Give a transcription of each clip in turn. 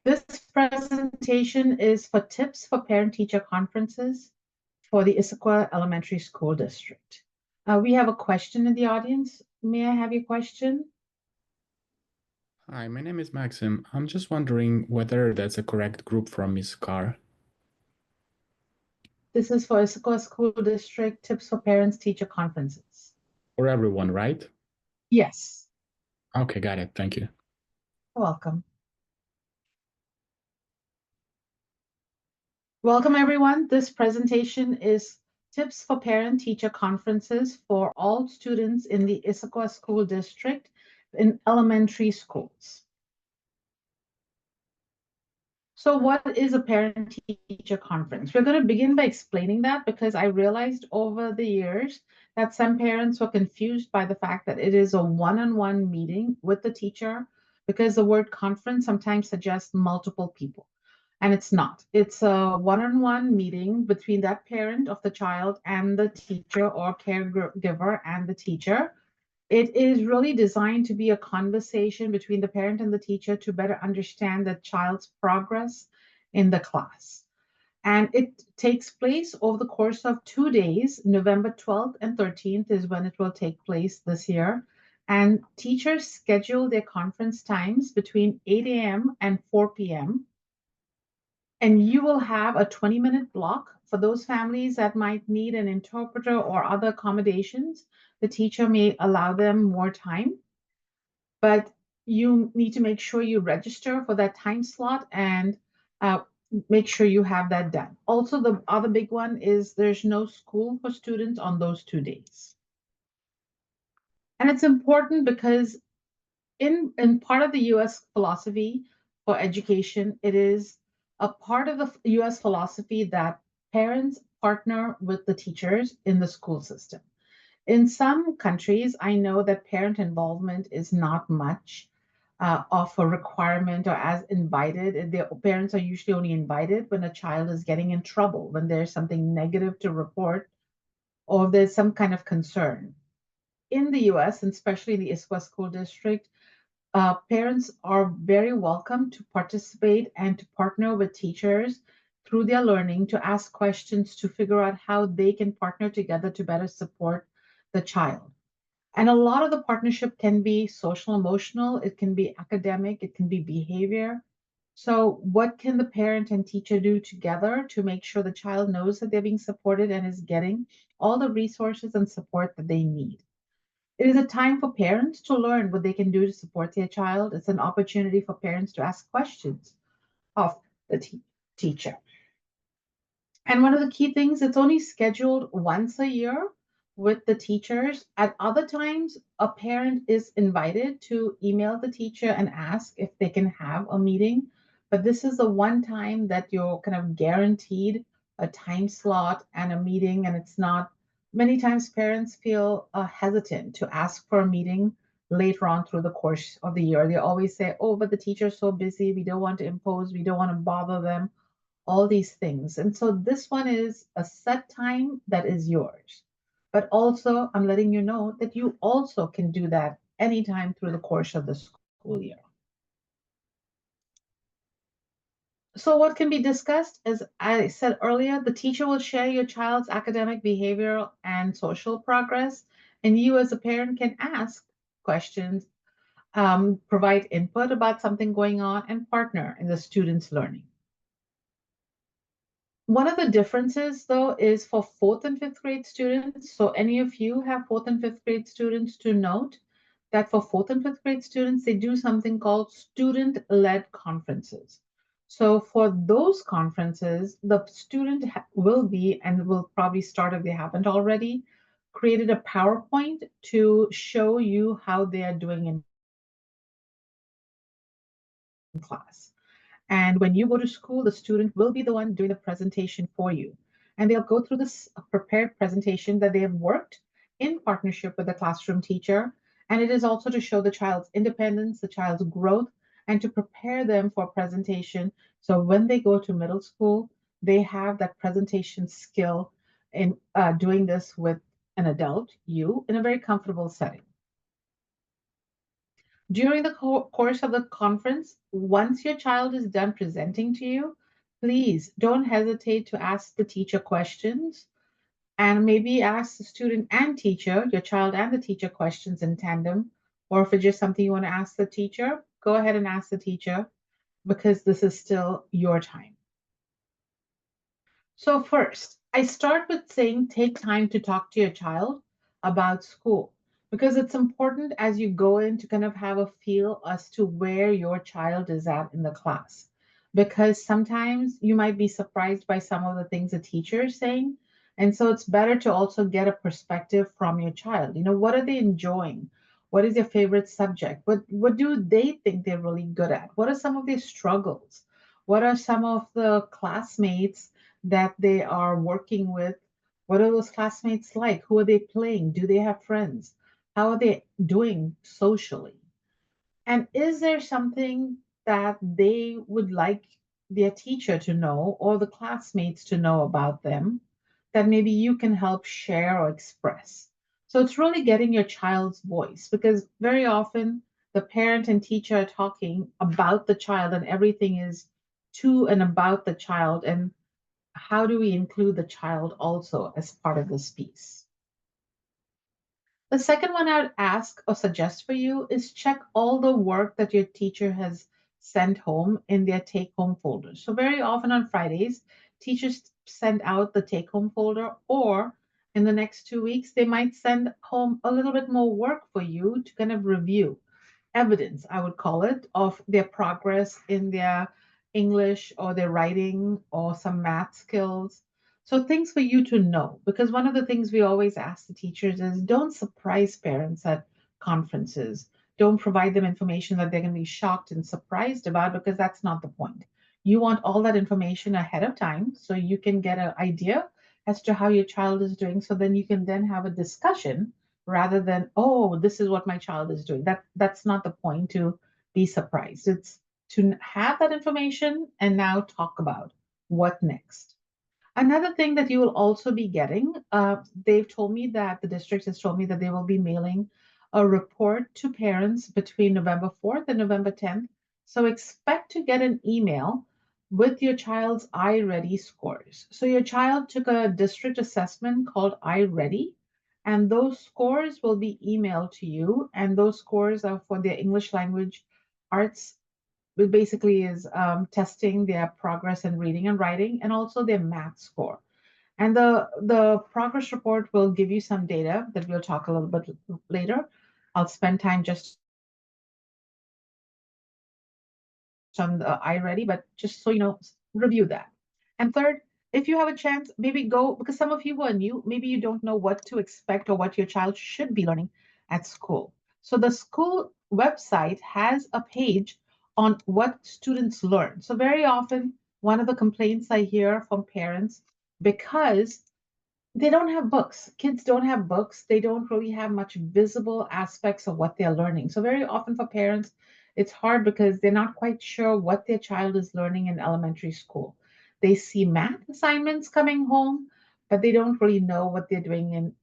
This presentation is for tips for parent-teacher conferences for the Issaquah Elementary School District. We have a question in the audience. May I have your question? Hi, my name is Maxim. I'm just wondering whether that's a correct group from Miss Carr. This is for Issaquah School District Tips for Parents-Teacher Conferences. For everyone, right? Yes. Okay, got it. Thank you. You're welcome. Welcome, everyone. This presentation is tips for parent-teacher conferences for all students in the Issaquah School District in elementary schools. So what is a parent-teacher conference? We're going to begin by explaining that because I realized over the years that some parents were confused by the fact that it is a one-on-one meeting with the teacher because the word conference sometimes suggests multiple people. And it's not. It's a one-on-one meeting between that parent of the child and the teacher or caregiver and the teacher. It is really designed to be a conversation between the parent and the teacher to better understand the child's progress in the class. And it takes place over the course of 2 days. November 12th and 13th is when it will take place this year. And teachers schedule their conference times between 8 a.m. and 4 p.m. And you will have a 20-minute block for those families that might need an interpreter or other accommodations. The teacher may allow them more time, but you need to make sure you register for that time slot and make sure you have that done. Also, the other big one is there's no school for students on those 2 days. And it's important because in part of the US philosophy for education, it is a part of the US philosophy that parents partner with the teachers in the school system. In some countries, I know that parent involvement is not much of a requirement or as invited. The parents are usually only invited when a child is getting in trouble, when there's something negative to report, or there's some kind of concern. In the US, and especially in the Issaquah School District, parents are very welcome to participate and to partner with teachers through their learning to ask questions to figure out how they can partner together to better support the child. And a lot of the partnership can be social emotional, it can be academic, it can be behavior. So, what can the parent and teacher do together to make sure the child knows that they're being supported and is getting all the resources and support that they need? It is a time for parents to learn what they can do to support their child. It's an opportunity for parents to ask questions of the teacher. And one of the key things, it's only scheduled once a year with the teachers. At other times, a parent is invited to email the teacher and ask if they can have a meeting. But this is the one time that you're kind of guaranteed a time slot and a meeting, and it's not. Many times parents feel hesitant to ask for a meeting later on through the course of the year. They always say, oh, but the teacher's so busy, we don't want to impose, we don't want to bother them, all these things. And so this one is a set time that is yours. But also, I'm letting you know that you also can do that anytime through the course of the school year. So what can be discussed, as I said earlier, the teacher will share your child's academic, behavioral, and social progress, and you as a parent can ask questions, provide input about something going on, and partner in the student's learning. One of the differences, though, is for fourth and fifth grade students. So any of you have fourth and fifth grade students, to note that for fourth and fifth grade students, they do something called student-led conferences. So for those conferences, the student will be, and will probably start if they haven't already, created a PowerPoint to show you how they are doing in class. And when you go to school, the student will be the one doing the presentation for you. And they'll go through this prepared presentation that they have worked in partnership with the classroom teacher. And it is also to show the child's independence, the child's growth, and to prepare them for presentation. So when they go to middle school, they have that presentation skill in doing this with an adult, you, in a very comfortable setting. During the course of the conference, once your child is done presenting to you, please don't hesitate to ask the teacher questions and maybe ask the student and teacher, your child and the teacher questions in tandem. Or if it's just something you want to ask the teacher, go ahead and ask the teacher because this is still your time. So, first, I start with saying take time to talk to your child about school because it's important as you go in to kind of have a feel as to where your child is at in the class. Because sometimes you might be surprised by some of the things the teacher is saying. And so it's better to also get a perspective from your child. What are they enjoying? What is their favorite subject? What do they think they're really good at? What are some of their struggles? What are some of the classmates that they are working with? What are those classmates like? Who are they playing? Do they have friends? How are they doing socially? And is there something that they would like their teacher to know or the classmates to know about them that maybe you can help share or express? So it's really getting your child's voice because very often the parent and teacher are talking about the child and everything is to and about the child. And how do we include the child also as part of this piece? The second one I would ask or suggest for you is check all the work that your teacher has sent home in their take home folders. So, very often on Fridays, teachers send out the take home folder, or in the next 2 weeks, they might send home a little bit more work for you to kind of review evidence, I would call it, of their progress in their English or their writing or some math skills. So, things for you to know, because one of the things we always ask the teachers is don't surprise parents at conferences. Don't provide them information that they're going to be shocked and surprised about, because that's not the point. You want all that information ahead of time so you can get an idea as to how your child is doing. So then you can then have a discussion rather than, oh, this is what my child is doing. That's not the point to be surprised. It's to have that information and now talk about what next. Another thing that you will also be getting, they've told me that the district has told me that they will be mailing a report to parents between November 4th and November 10th. So expect to get an email with your child's iReady scores. So your child took a district assessment called iReady, and those scores will be emailed to you. And those scores are for their English language arts. It basically is testing their progress in reading and writing and also their math score. And the progress report will give you some data that we'll talk a little bit later. I'll spend time just on the iReady, but just so you know, review that. And third, if you have a chance, maybe go because some of you who are new, maybe you don't know what to expect or what your child should be learning at school. So the school website has a page on what students learn. So very often, one of the complaints I hear from parents, because they don't have books. Kids don't have books. They don't really have much visible aspects of what they're learning. So, very often for parents, it's hard because they're not quite sure what their child is learning in elementary school. They see math assignments coming home, but they don't really know what they're doing in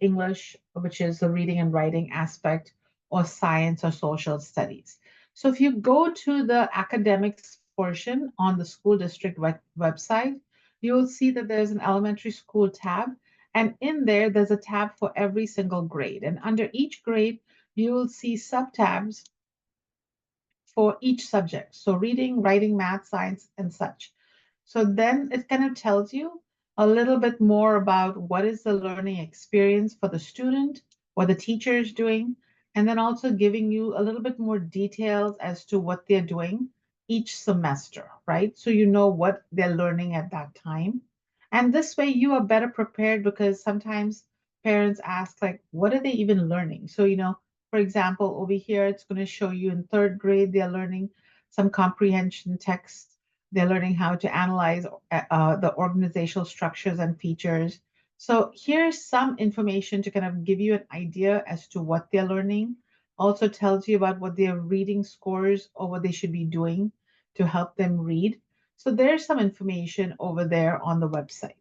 English, which is the reading and writing aspect, or science or social studies. So, if you go to the academics portion on the school district website, you will see that there's an elementary school tab, and in there, there's a tab for every single grade. And under each grade, you will see sub-tabs for each subject. So reading, writing, math, science, and such. So then it kind of tells you a little bit more about what is the learning experience for the student, what the teacher is doing, and then also giving you a little bit more details as to what they're doing each semester, right? So you know what they're learning at that time. And this way you are better prepared because sometimes parents ask, like, what are they even learning? So, for example, over here, it's going to show you in third grade, they're learning some comprehension text. They're learning how to analyze the organizational structures and features. So here's some information to kind of give you an idea as to what they're learning. Also tells you about what their reading scores or what they should be doing to help them read. So there's some information over there on the website.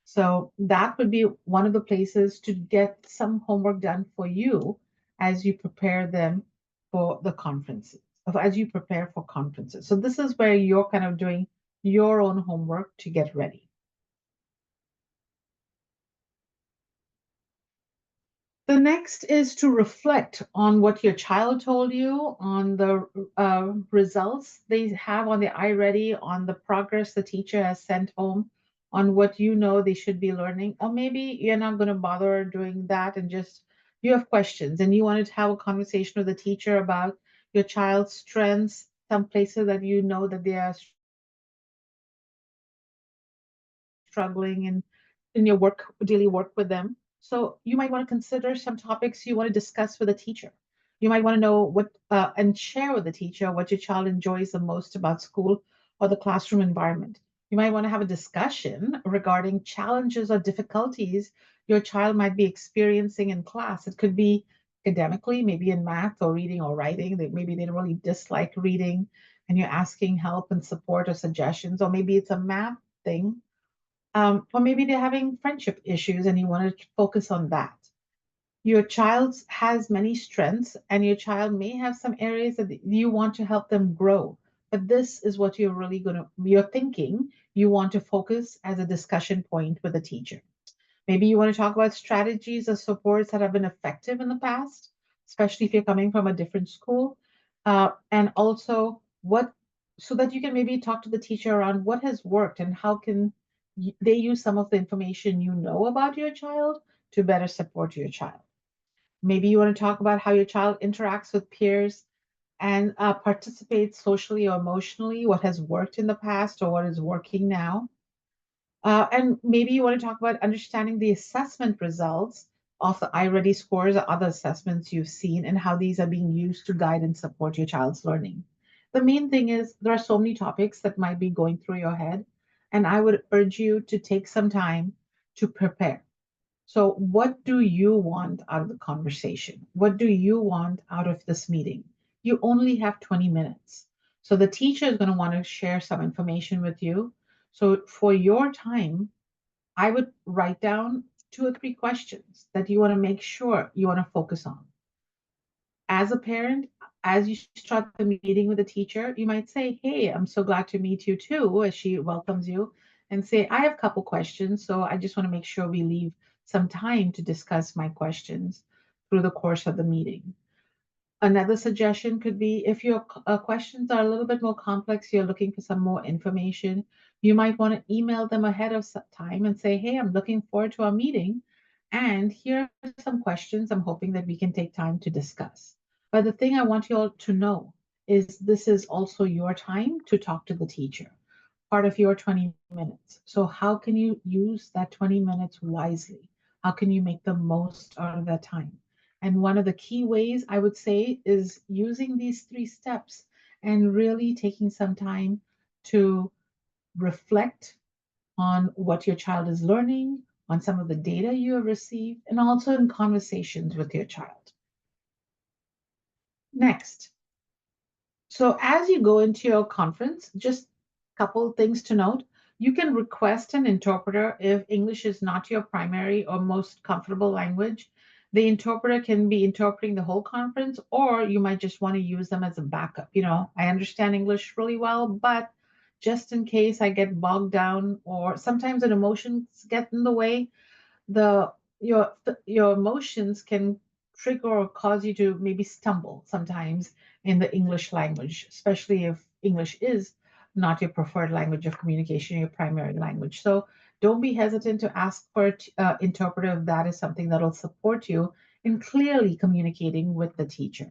So that would be one of the places to get some homework done for you as you prepare them for the conferences, as you prepare for conferences. So this is where you're kind of doing your own homework to get ready. The next is to reflect on what your child told you, on the results they have on the iReady, on the progress the teacher has sent home, on what you know they should be learning. Or maybe you're not going to bother doing that and just you have questions and you wanted to have a conversation with the teacher about your child's strengths, some places that you know that they are struggling in your work, daily work with them. So you might want to consider some topics you want to discuss with a teacher. You might want to know what and share with the teacher what your child enjoys the most about school or the classroom environment. You might want to have a discussion regarding challenges or difficulties your child might be experiencing in class. It could be academically, maybe in math or reading or writing. Maybe they really dislike reading and you're asking help and support or suggestions, or maybe it's a math thing, or maybe they're having friendship issues and you want to focus on that. Your child has many strengths, and your child may have some areas that you want to help them grow. But this is what you're thinking you want to focus as a discussion point with a teacher. Maybe you want to talk about strategies or supports that have been effective in the past, especially if you're coming from a different school. And also what, so that you can maybe talk to the teacher around what has worked and how can they use some of the information you know about your child to better support your child. Maybe you want to talk about how your child interacts with peers and participates socially or emotionally, what has worked in the past or what is working now. And maybe you want to talk about understanding the assessment results of the iReady scores or other assessments you've seen and how these are being used to guide and support your child's learning. The main thing is there are so many topics that might be going through your head, and I would urge you to take some time to prepare. So, what do you want out of the conversation? What do you want out of this meeting? You only have 20 minutes. So, the teacher is going to want to share some information with you. So, for your time, I would write down 2 or 3 questions that you want to make sure you want to focus on. As a parent, as you start the meeting with the teacher, you might say, "Hey, I'm so glad to meet you too," as she welcomes you, and say, "I have a couple questions, so I just want to make sure we leave some time to discuss my questions through the course of the meeting." Another suggestion could be if your questions are a little bit more complex, you're looking for some more information, you might want to email them ahead of time and say, "Hey, I'm looking forward to our meeting. And here are some questions I'm hoping that we can take time to discuss." But the thing I want you all to know is this is also your time to talk to the teacher, part of your 20 minutes. So, how can you use that 20 minutes wisely? How can you make the most out of that time? And one of the key ways I would say is using these 3 steps and really taking some time to reflect on what your child is learning, on some of the data you have received, and also in conversations with your child. Next, so as you go into your conference, just a couple things to note. You can request an interpreter if English is not your primary or most comfortable language. The interpreter can be interpreting the whole conference, or you might just want to use them as a backup. I understand English really well, but just in case I get bogged down or sometimes an emotions get in the way, the your emotions can trigger or cause you to maybe stumble sometimes in the English language, especially if English is not your preferred language of communication, your primary language. So don't be hesitant to ask for an interpreter if that is something that will support you in clearly communicating with the teacher.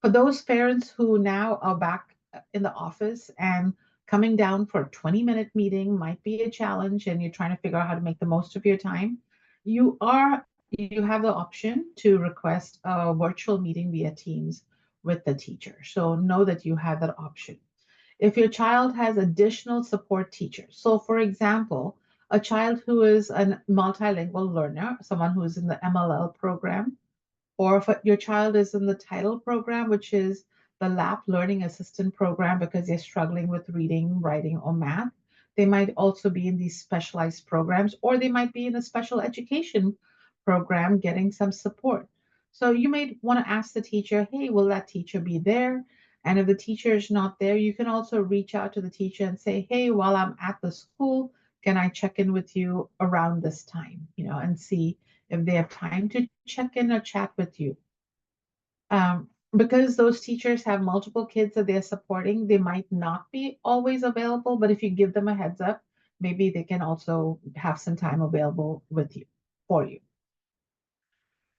For those parents who now are back in the office and coming down for a 20-minute meeting might be a challenge and you're trying to figure out how to make the most of your time, you have the option to request a virtual meeting via Teams with the teacher. So know that you have that option. If your child has additional support teachers, so for example, a child who is a multilingual learner, someone who is in the MLL program, or if your child is in the title program, which is the LAP Learning Assistant Program, because they're struggling with reading, writing, or math, they might also be in these specialized programs, or they might be in a special education program getting some support. So you may want to ask the teacher, hey, will that teacher be there? And if the teacher is not there, you can also reach out to the teacher and say, hey, while I'm at the school, can I check in with you around this time, and see if they have time to check in or chat with you. Because those teachers have multiple kids that they're supporting, they might not be always available, but if you give them a heads up, maybe they can also have some time available with you for you.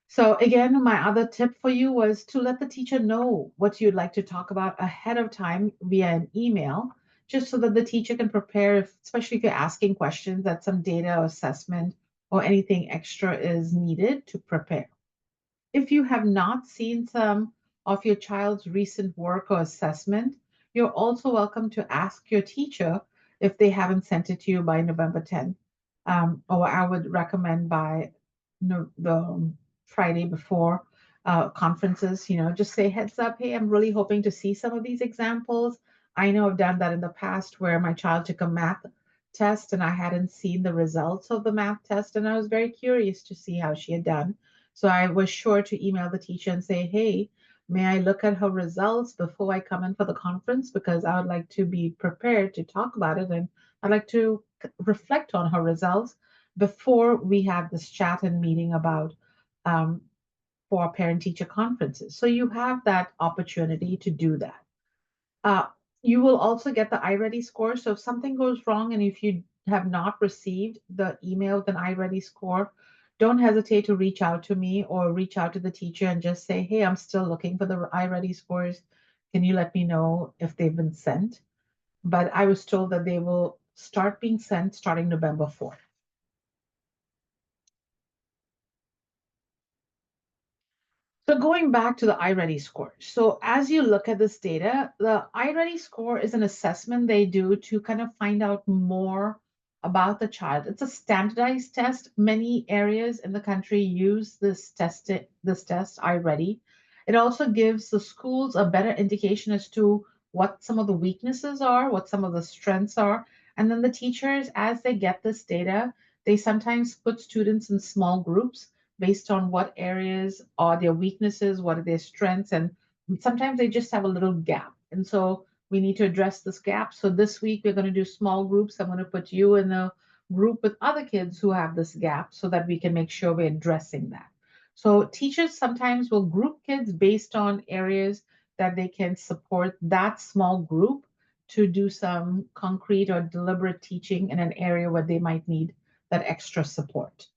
So again, my other tip for you was to let the teacher know what you'd like to talk about ahead of time via an email, just so that the teacher can prepare, especially if you're asking questions, that some data or assessment or anything extra is needed to prepare. If you have not seen some of your child's recent work or assessment, you're also welcome to ask your teacher if they haven't sent it to you by November 10th. Or I would recommend by the Friday before conferences, just say heads up, hey, I'm really hoping to see some of these examples. I know I've done that in the past where my child took a math test and I hadn't seen the results of the math test, and I was very curious to see how she had done. So I was sure to email the teacher and say, hey, may I look at her results before I come in for the conference? Because I would like to be prepared to talk about it, and I'd like to reflect on her results before we have this chat and meeting about um, for parent teacher conferences. So you have that opportunity to do that. Uh, you will also get the iReady score. So if something goes wrong and if you have not received the email with an iReady score, don't hesitate to reach out to me or reach out to the teacher and just say, hey, I'm still looking for the iReady scores. Can you let me know if they've been sent? But I was told that they will start being sent starting November 4th. So going back to the iReady score. So as you look at this data, the iReady score is an assessment they do to kind of find out more about the child. It's a standardized test. Many areas in the country use this test, iReady. It also gives the schools a better indication as to what some of the weaknesses are, what some of the strengths are. And then the teachers, as they get this data, they sometimes put students in small groups based on what areas are their weaknesses, what are their strengths, and sometimes they just have a little gap. And so we need to address this gap. So this week we're going to do small groups. I'm going to put you in a group with other kids who have this gap so that we can make sure we're addressing that. So teachers sometimes will group kids based on areas that they can support that small group to do some concrete or deliberate teaching in an area where they might need that extra support.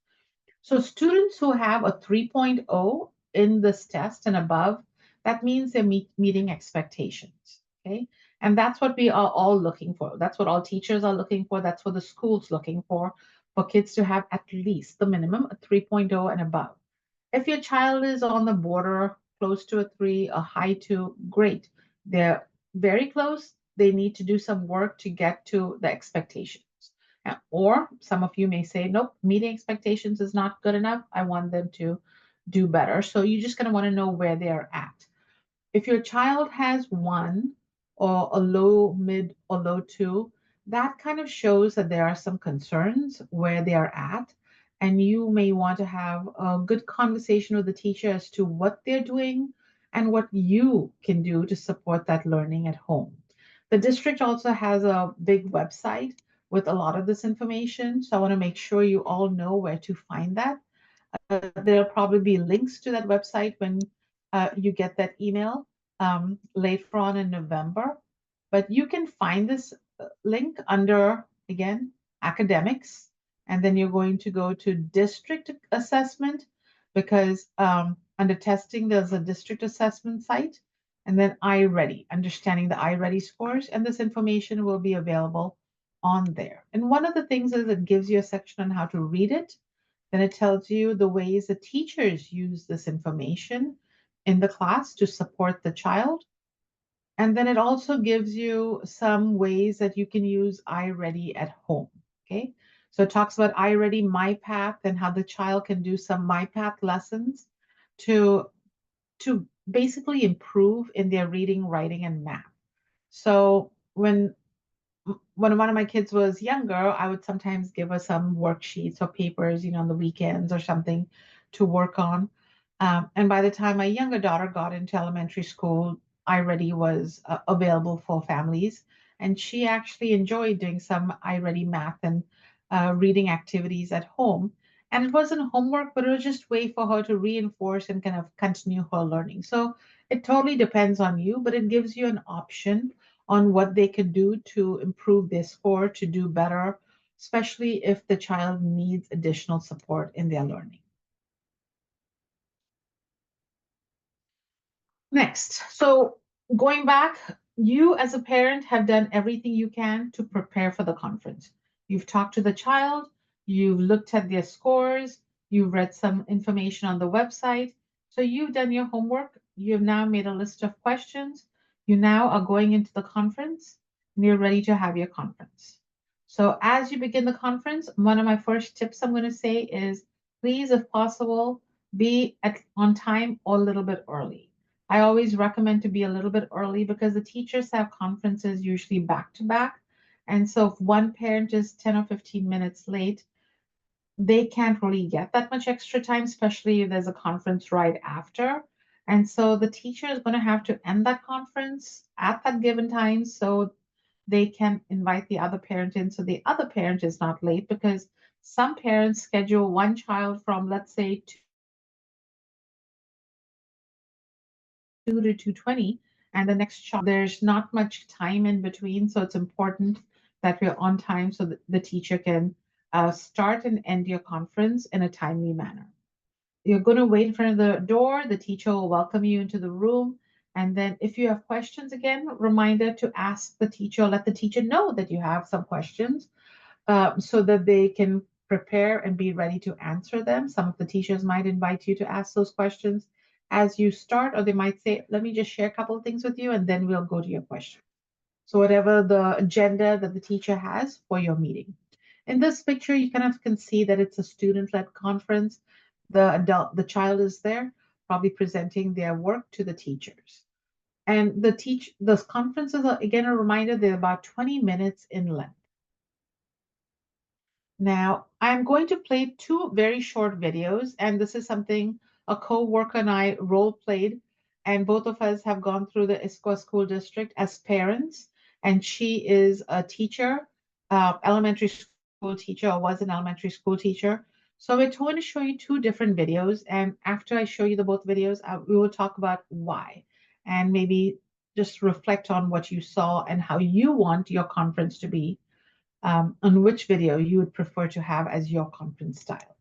So students who have a 3.0 in this test and above, that means they're meeting expectations. Okay. And that's what we are all looking for. That's what all teachers are looking for. That's what the school's looking for kids to have at least the minimum, a 3.0 and above. If your child is on the border, close to a 3, a high 2, great. They're very close. They need to do some work to get to the expectations. Or some of you may say, nope, meeting expectations is not good enough. I want them to do better. So you're just going to want to know where they're at. If your child has 1 or a low, mid, or low 2, that kind of shows that there are some concerns where they are at. And you may want to have a good conversation with the teacher as to what they're doing and what you can do to support that learning at home. The district also has a big website with a lot of this information. So I want to make sure you all know where to find that. There'll probably be links to that website when you get that email later on in November. But you can find this link under, again, academics. And then you're going to go to district assessment because under testing, there's a district assessment site. And then iReady, understanding the iReady scores. And this information will be available on there. And one of the things is it gives you a section on how to read it. Then it tells you the ways the teachers use this information in the class to support the child. And then it also gives you some ways that you can use iReady at home. Okay. So it talks about iReady MyPath and how the child can do some MyPath lessons to, to basically improve in their reading, writing, and math. So when one of my kids was younger, I would sometimes give her some worksheets or papers, on the weekends or something to work on. And by the time my younger daughter got into elementary school, iReady was available for families. And she actually enjoyed doing some iReady math and reading activities at home. And it wasn't homework, but it was just a way for her to reinforce and kind of continue her learning. So it totally depends on you, but it gives you an option on what they could do to improve their score, to do better, especially if the child needs additional support in their learning. Next, so going back, you as a parent have done everything you can to prepare for the conference. You've talked to the child, you've looked at their scores, you've read some information on the website. So you've done your homework. You've now made a list of questions. You now are going into the conference and you're ready to have your conference. So as you begin the conference, one of my first tips I'm going to say is please, if possible, be on time or a little bit early. I always recommend to be a little bit early because the teachers have conferences usually back to back. And so if one parent is 10 or 15 minutes late, they can't really get that much extra time, especially if there's a conference right after. And so the teacher is going to have to end that conference at that given time so they can invite the other parent in so the other parent is not late because some parents schedule one child from, let's say, 2 to 2:20 and the next child. There's not much time in between, so it's important that we're on time so that the teacher can start and end your conference in a timely manner. You're going to wait in front of the door. The teacher will welcome you into the room. And then if you have questions, again, reminder to ask the teacher, let the teacher know that you have some questions so that they can prepare and be ready to answer them. Some of the teachers might invite you to ask those questions as you start, or they might say, let me just share a couple of things with you, and then we'll go to your question. So whatever the agenda that the teacher has for your meeting. In this picture, you kind of can see that it's a student-led conference. The child is there, probably presenting their work to the teachers. And the conferences are, again, a reminder, they're about 20 minutes in length. Now, I'm going to play two very short videos, and this is something a co-worker and I role played, and both of us have gone through the Issaquah School District as parents, and she is a teacher, elementary school teacher, or was an elementary school teacher. So we're going to show you two different videos, and after I show you the both videos, we will talk about why, and maybe just reflect on what you saw and how you want your conference to be on which video you would prefer to have as your conference style.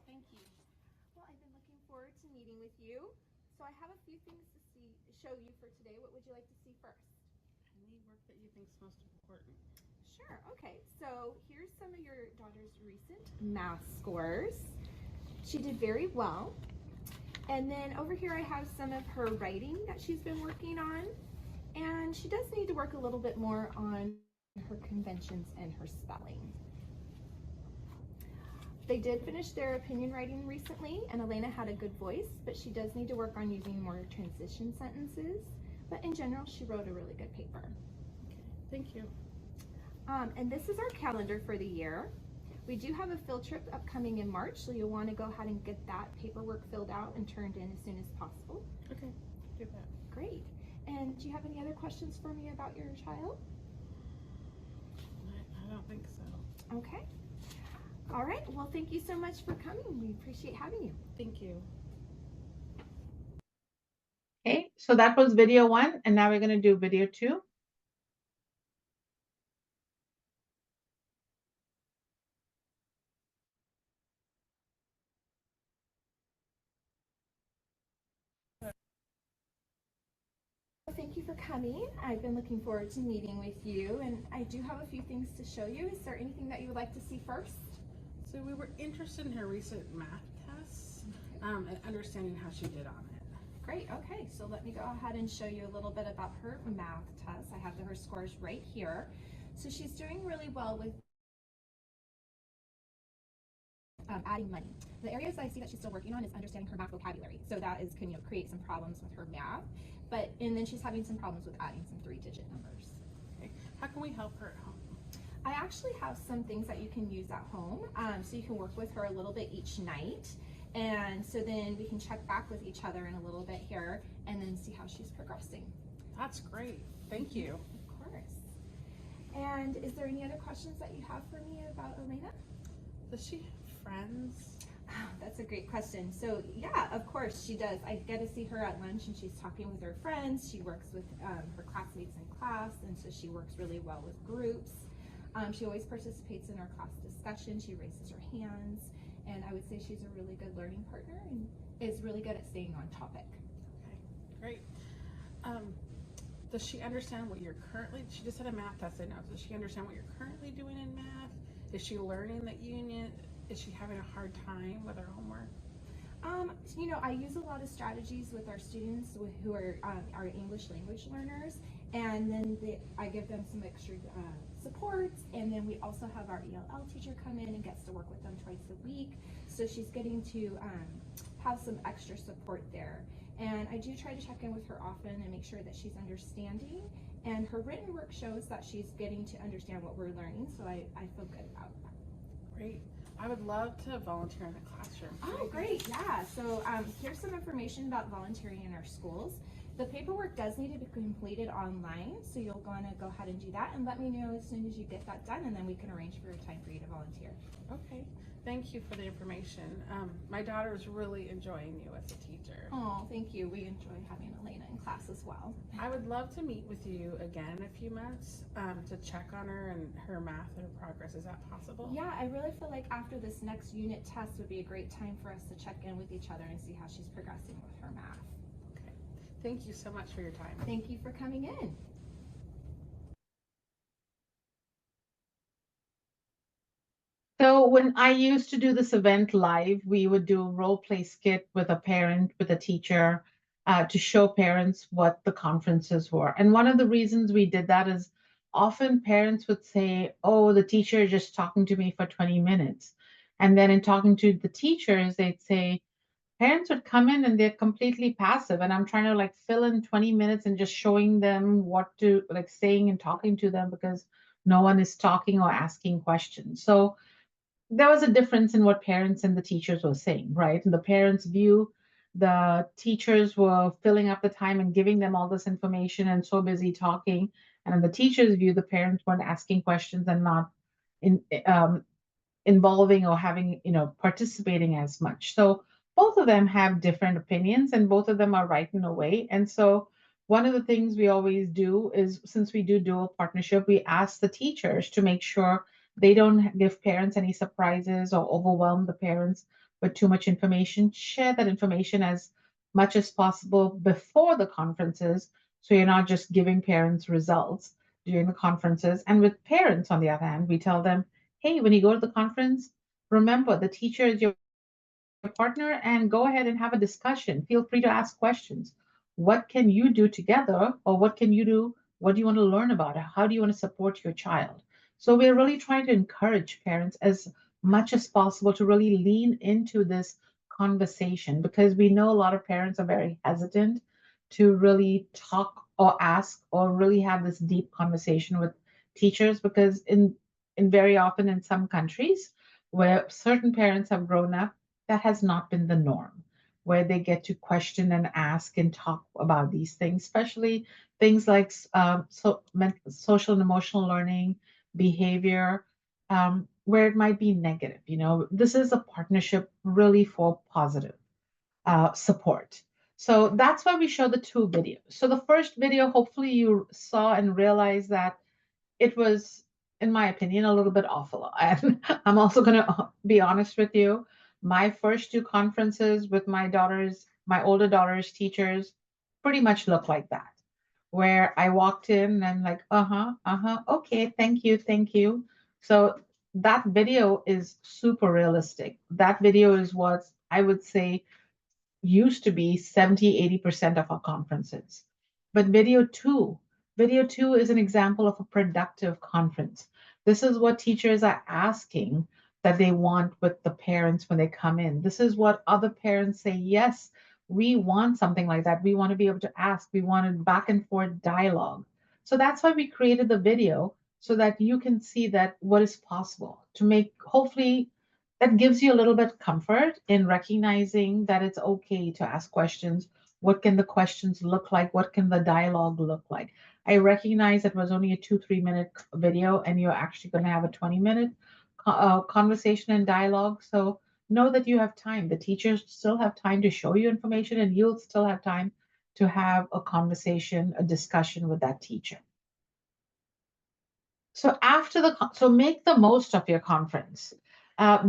Thank you. Well, I've been looking forward to meeting with you. So I have a few things to show you for today. What would you like to see first? Any work that you think is most important. Sure. Okay. So here's some of your daughter's recent math scores. She did very well. And then over here I have some of her writing that she's been working on. And she does need to work a little bit more on her conventions and her spelling. They did finish their opinion writing recently, and Elena had a good voice, but she does need to work on using more transition sentences. But in general, she wrote a really good paper. Okay, thank you. And this is our calendar for the year. We do have a field trip upcoming in March, so you'll want to go ahead and get that paperwork filled out and turned in as soon as possible. Okay, do that. Great. And do you have any other questions for me about your child? I don't think so. Okay. All right. Well, thank you so much for coming. We appreciate having you. Thank you. Okay, so that was video one, and now we're going to do video two. Thank you for coming. I've been looking forward to meeting with you, and I do have a few things to show you. Is there anything that you would like to see first? So we were interested in her recent math tests and understanding how she did on it. Great. Okay, so let me go ahead and show you a little bit about her math test. I have her scores right here. So she's doing really well with adding money. The areas I see that she's still working on is understanding her math vocabulary. So that is can create some problems with her math. And then she's having some problems with adding some 3-digit numbers. Okay. How can we help her at home? I actually have some things that you can use at home. So you can work with her a little bit each night. And so then we can check back with each other in a little bit here and then see how she's progressing. That's great. Thank you. Of course. And is there any other questions that you have for me about Elena? Does she have friends? Oh, that's a great question. So yeah, of course she does. I get to see her at lunch and she's talking with her friends. She works with her classmates in class, and so she works really well with groups. She always participates in our class discussion. She raises her hands, and I would say she's a really good learning partner and is really good at staying on topic. Okay, great. Does she understand what you're currently, she just had a math test, I know. Does she understand what you're currently doing in math? Is she learning that union? Is she having a hard time with her homework? I use a lot of strategies with our students who are our English language learners, and then I give them some extra supports, and then we also have our ELL teacher come in and gets to work with them twice a week, so she's getting to have some extra support there. And I do try to check in with her often and make sure that she's understanding, and her written work shows that she's getting to understand what we're learning, so I feel good about that. Great. I would love to volunteer in the classroom. Oh, great, yeah. So here's some information about volunteering in our schools. The paperwork does need to be completed online, so you'll want to go ahead and do that and let me know as soon as you get that done, and then we can arrange for a time for you to volunteer. Okay, thank you for the information. My daughter is really enjoying you as a teacher. Oh, thank you. We enjoy having Elena in class as well. I would love to meet with you again in a few months to check on her and her math and her progress. Is that possible? Yeah, I really feel like after this next unit test would be a great time for us to check in with each other and see how she's progressing with her math. Okay. Thank you so much for your time. Thank you for coming in. So when I used to do this event live, we would do a role play skit with a parent, with a teacher, to show parents what the conferences were. And one of the reasons we did that is often parents would say, "Oh, the teacher is just talking to me for 20 minutes." And then in talking to the teachers, they'd say, parents would come in and they're completely passive. And I'm trying to like fill in 20 minutes and just showing them what to like saying and talking to them because no one is talking or asking questions. So there was a difference in what parents and the teachers were saying, right? In the parents' view, the teachers were filling up the time and giving them all this information and so busy talking. And in the teachers' view, the parents weren't asking questions and not in, involving or having, participating as much. So both of them have different opinions and both of them are right in a way. And so one of the things we always do is since we do dual partnership, we ask the teachers to make sure they don't give parents any surprises or overwhelm the parents with too much information. Share that information as much as possible before the conferences. So you're not just giving parents results during the conferences. And with parents, on the other hand, we tell them, hey, when you go to the conference, remember the teacher is your partner and go ahead and have a discussion. Feel free to ask questions. What can you do together, or what can you do? What do you want to learn about it? How do you want to support your child? So we're really trying to encourage parents as much as possible to really lean into this conversation because we know a lot of parents are very hesitant to really talk or ask or really have this deep conversation with teachers because in very often in some countries where certain parents have grown up, that has not been the norm, where they get to question and ask and talk about these things, especially things like social and emotional learning, behavior, where it might be negative. This is a partnership really for positive support. So that's why we show the two videos. So the first video, hopefully you saw and realized that it was, in my opinion, a little bit awful. And I'm also going to be honest with you. My first two conferences with my older daughter's teachers, pretty much look like that, where I walked in and I'm like, okay, thank you, thank you. So that video is super realistic. That video is what I would say used to be 70-80% of our conferences. But video two is an example of a productive conference. This is what teachers are asking that they want with the parents when they come in. This is what other parents say. Yes, we want something like that. We want to be able to ask. We wanted back and forth dialogue. So that's why we created the video so that you can see that what is possible to make, hopefully that gives you a little bit comfort in recognizing that it's okay to ask questions. What can the questions look like? What can the dialogue look like? I recognize it was only a 2, 3 minute video and you're actually going to have a 20-minute conversation and dialogue. So know that you have time. The teachers still have time to show you information, and you'll still have time to have a conversation, a discussion with that teacher. So so make the most of your conference.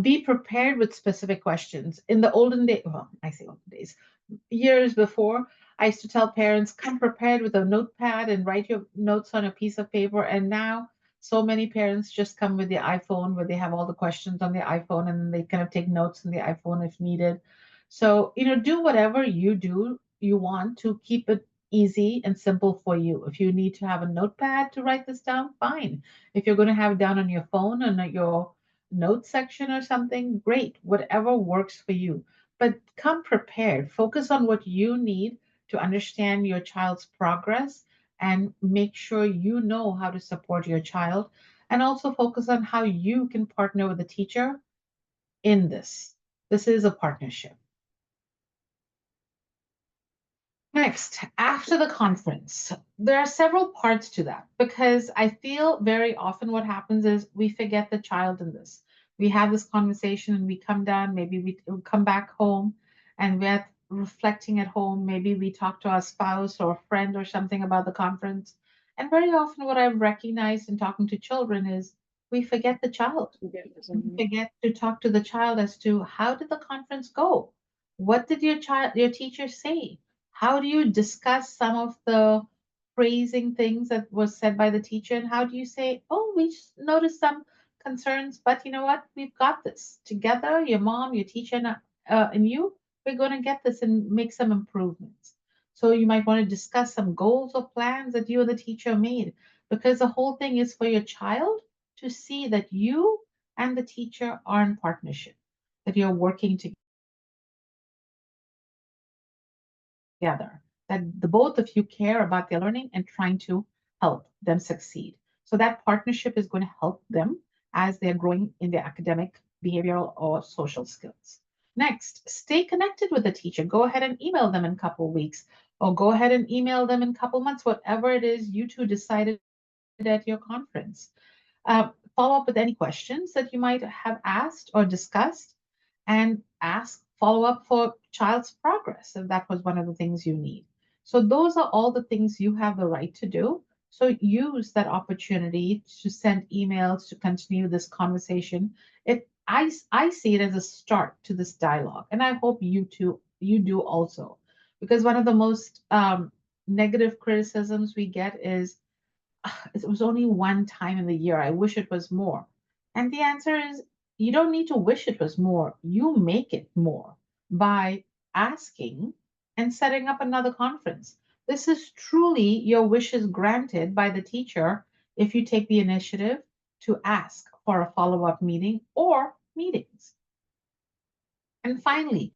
Be prepared with specific questions. In the olden days, well, I say olden days, years before, I used to tell parents, come prepared with a notepad and write your notes on a piece of paper. And now, so many parents just come with the iPhone where they have all the questions on the iPhone and they kind of take notes on the iPhone if needed. So, do whatever you want to keep it easy and simple for you. If you need to have a notepad to write this down, fine. If you're going to have it down on your phone and your notes section or something, great. Whatever works for you, but come prepared. Focus on what you need to understand your child's progress and make sure you know how to support your child. And also focus on how you can partner with the teacher in this. This is a partnership. Next, after the conference, there are several parts to that because I feel very often what happens is we forget the child in this. We have this conversation and we come down, maybe we come back home and we're reflecting at home. Maybe we talk to our spouse or a friend or something about the conference. And very often, what I've recognized in talking to children is we forget the child. We forget to talk to the child as to how did the conference go? What did your teacher say? How do you discuss some of the praising things that was said by the teacher? And how do you say, oh, we just noticed some concerns, but you know what? We've got this together, your mom, your teacher, and you. We're going to get this and make some improvements. So you might want to discuss some goals or plans that you and the teacher made, because the whole thing is for your child to see that you and the teacher are in partnership, that you're working together, that the both of you care about their learning and trying to help them succeed. So that partnership is going to help them as they're growing in their academic, behavioral, or social skills. Next, stay connected with the teacher. Go ahead and email them in a couple of weeks, or go ahead and email them in a couple of months, whatever it is you two decided at your conference. Follow up with any questions that you might have asked or discussed, and follow up for child's progress if that was one of the things you need. So those are all the things you have the right to do. So use that opportunity to send emails, to continue this conversation. I see it as a start to this dialogue, and I hope you do also, because one of the most negative criticisms we get is, it was only one time in the year. I wish it was more. And the answer is, you don't need to wish it was more. You make it more by asking and setting up another conference. This is truly your wishes granted by the teacher if you take the initiative to ask for a follow up meeting or meetings. And finally,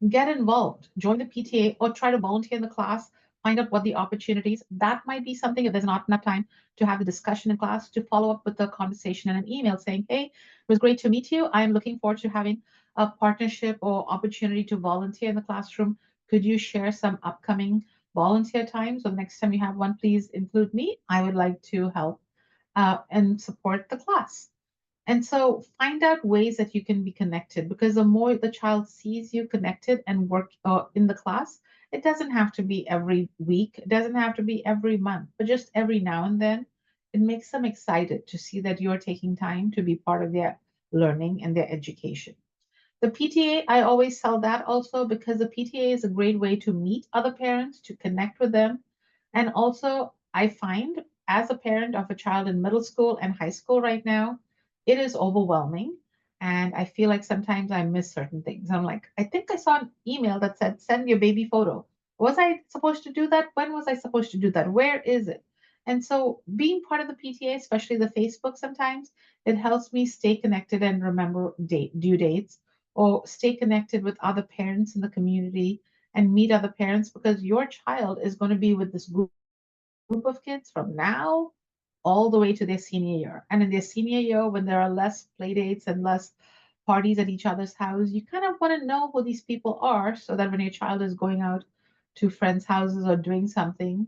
get involved, join the PTA, or try to volunteer in the class, find out what the opportunities. That might be something, if there's not enough time to have the discussion in class, to follow up with the conversation in an email saying, hey, it was great to meet you. I'm looking forward to having a partnership or opportunity to volunteer in the classroom. Could you share some upcoming volunteer times? So the next time you have one, please include me. I would like to help and support the class. And so find out ways that you can be connected, because the more the child sees you connected and work in the class, it doesn't have to be every week, it doesn't have to be every month, but just every now and then. It makes them excited to see that you're taking time to be part of their learning and their education. The PTA, I always tell that also, because the PTA is a great way to meet other parents, to connect with them. And also, I find as a parent of a child in middle school and high school right now, it is overwhelming. And I feel like sometimes I miss certain things. I'm like, I think I saw an email that said, send your baby photo. Was I supposed to do that? When was I supposed to do that? Where is it? And so being part of the PTA, especially the Facebook sometimes, it helps me stay connected and remember due dates, or stay connected with other parents in the community and meet other parents, because your child is going to be with this group of kids from now all the way to their senior year. And in their senior year, when there are less play dates and less parties at each other's house, you kind of want to know who these people are, so that when your child is going out to friends' houses or doing something,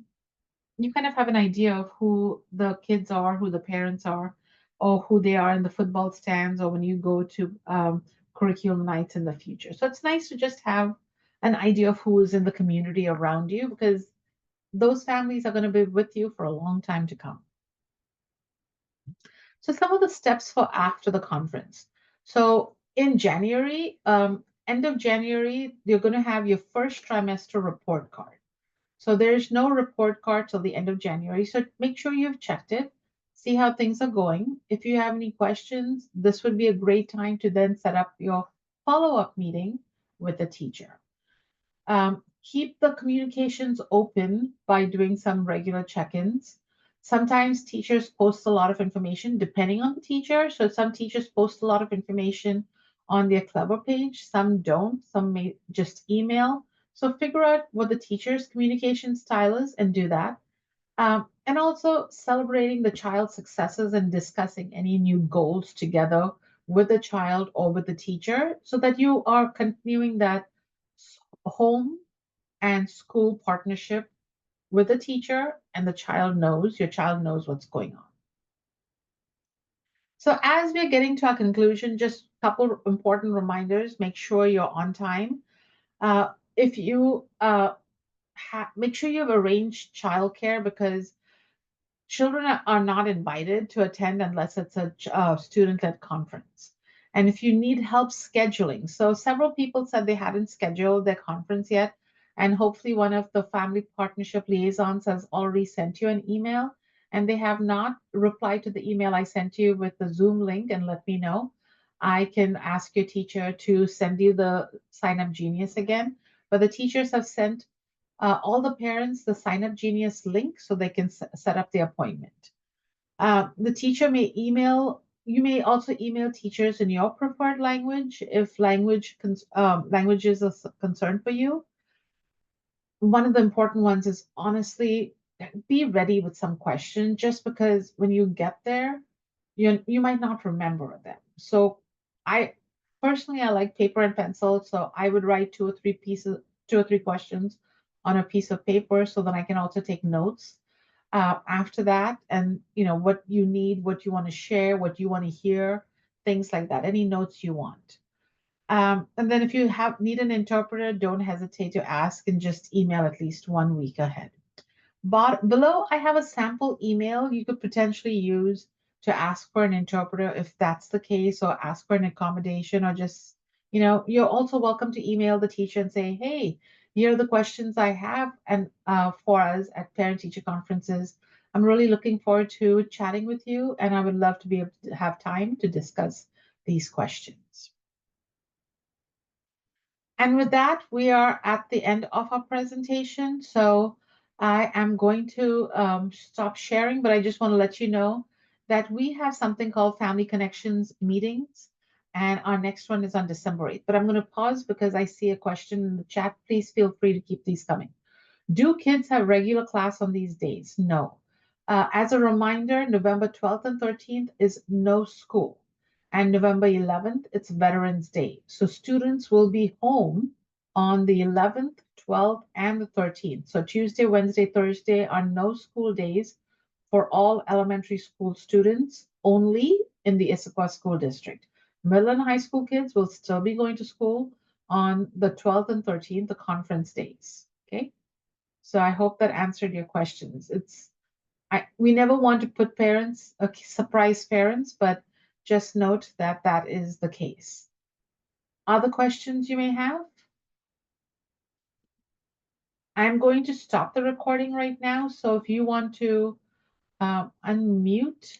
you kind of have an idea of who the kids are, who the parents are, or who they are in the football stands, or when you go to curriculum nights in the future. So it's nice to just have an idea of who is in the community around you, because those families are going to be with you for a long time to come. So some of the steps for after the conference. So in January, end of January, you're going to have your first trimester report card. So there's no report card till the end of January. So make sure you've checked it, see how things are going. If you have any questions, this would be a great time to then set up your follow-up meeting with the teacher. Keep the communications open by doing some regular check-ins. Sometimes teachers post a lot of information depending on the teacher. So some teachers post a lot of information on their Clever page, some don't, some may just email. So figure out what the teacher's communication style is and do that. And also celebrating the child's successes and discussing any new goals together with the child or with the teacher, so that you are continuing that home and school partnership with the teacher, and your child knows what's going on. So as we're getting to our conclusion, just a couple important reminders. Make sure you're on time. If you make sure you've arranged childcare, because children are not invited to attend unless it's a student-led conference. And if you need help scheduling, so several people said they hadn't scheduled their conference yet, and hopefully one of the family partnership liaisons has already sent you an email, and they have not replied to the email I sent you with the Zoom link and let me know. I can ask your teacher to send you the Sign Up Genius again, but the teachers have sent all the parents the Sign Up Genius link so they can set up the appointment. The teacher may email, you may also email teachers in your preferred language if language is a concern for you. One of the important ones is, honestly, be ready with some questions, just because when you get there, you might not remember them. So I personally, I like paper and pencil, so I would write two or three questions on a piece of paper, so that I can also take notes after that. And what you need, what you want to share, what you want to hear, things like that, any notes you want. And then if you need an interpreter, don't hesitate to ask, and just email at least 1 week ahead. But below, I have a sample email you could potentially use to ask for an interpreter if that's the case, or ask for an accommodation, or just, you're also welcome to email the teacher and say, hey, here are the questions I have and for us at parent teacher conferences. I'm really looking forward to chatting with you, and I would love to be able to have time to discuss these questions. And with that, we are at the end of our presentation. So I am going to stop sharing, but I just want to let you know that we have something called Family Connections meetings, and our next one is on December 8th. But I'm going to pause because I see a question in the chat. Please feel free to keep these coming. Do kids have regular class on these days? No. As a reminder, November 12th and 13th is no school. And November 11th, it's Veterans Day. So students will be home on the 11th, 12th, and the 13th. So Tuesday, Wednesday, Thursday are no school days for all elementary school students, only in the Issaquah School District. Middle and high school kids will still be going to school on the 12th and 13th, the conference days. Okay. So I hope that answered your questions. We never want to put surprise parents, but just note that that is the case. Other questions you may have? I'm going to stop the recording right now. So if you want to unmute